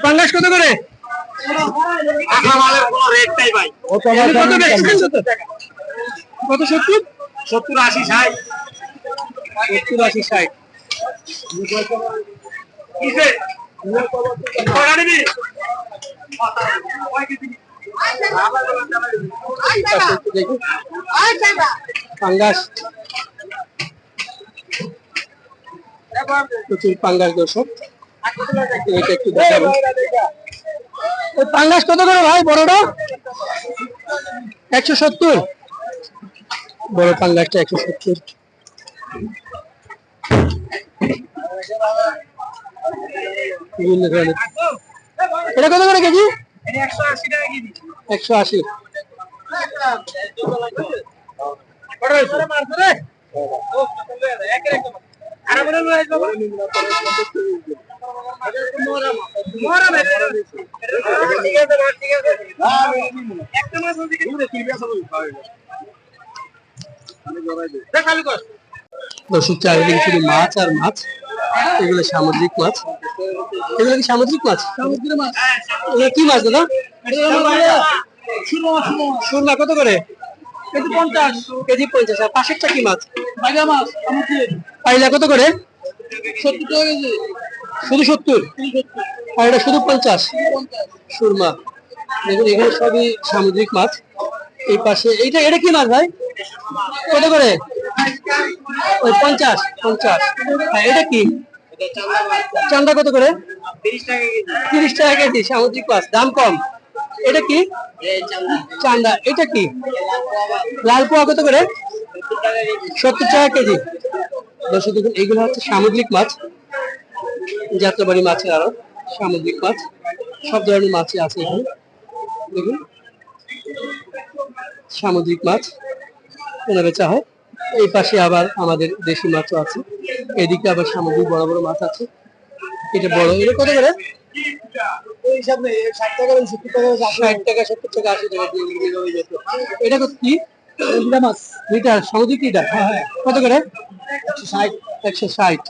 পাঙ্গাস কত করে? কত? 70, 70, 80, 60। 70, 80, 60। পাঙ্গাস প্রচুর পাঙ্গাস দর্শক, এটা একটু দেখাবো। পাঙ্গাস কত করে ভাই? বড়টা 170। বড় পাঙ্গাসটা 170। বিভিন্ন ধরনের। এটা কত করে কেজি? 180 টাকা কেজি। 180। দর্শক চারিদিকে শুধু মাছ আর মাছ। এগুলো সামুদ্রিক মাছ। এগুলো কি সামুদ্রিক মাছ? সামুদ্রিক মাছ। এগুলো কি মাছ দাদা? সুরমা কত করে? কেজি 50। কেজি 50। আর পাশেরটা কি মাছ? বাইলা মাছ। বাইলা কত করে? 70 টাকা কেজি। শুধু 70? আর এটা শুধু 50? সুরমা দেখুন এখানে সবই সামুদ্রিক মাছ। এই পাশে এটা কি মাছ ভাই, কত করে? ওই 50 50। হ্যাঁ, এটা কি চান্দা কত করে? 30 টাকা কেজি সামুদ্রিক মাছ, দাম কম। এটা কি চান্দা? এটা কি লাল পোয়া কত করে? 70 টাকা কেজি। দর্শক দেখুন এগুলো হচ্ছে সামুদ্রিক মাছ, যাত্রাবাড়ি মাছের আড়ত। সামুদ্রিক মাছ সব ধরনের মাছই আছে এখানে। দেখুন সামুদ্রিক মাছ কেনা বেচা হয়। এই পাশে আবার আমাদের দেশি মাছও আছে, এদিকে আবার সামুদ্রিক বড় বড় মাছ আছে। এটা বড়, এটা কত করে? এই হিসাব নেই, 60 টাকা 70 টাকা 60 টাকা 70 টাকা 80 টাকা দিয়ে বিক্রি হয়ে যেত। এটা কত কি লিটার মাছ। লিটার সামুদ্রিক লিটার? কত করে? 160। 160।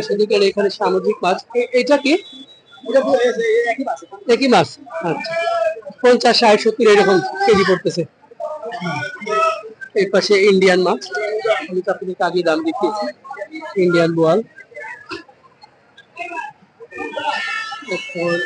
সেদিকে এখানে সামুদ্রিক মাছ। এটা কি এটা পুরো একই মাছ। একই মাছ? আচ্ছা, 50 60 70 এরকম কেজি পড়তেছে। এই পাশে ইন্ডিয়ান মাছ, আমি তো আপনাদেরকে আগে দাম দেখিয়েছি। ইন্ডিয়ান বোয়াল। এখন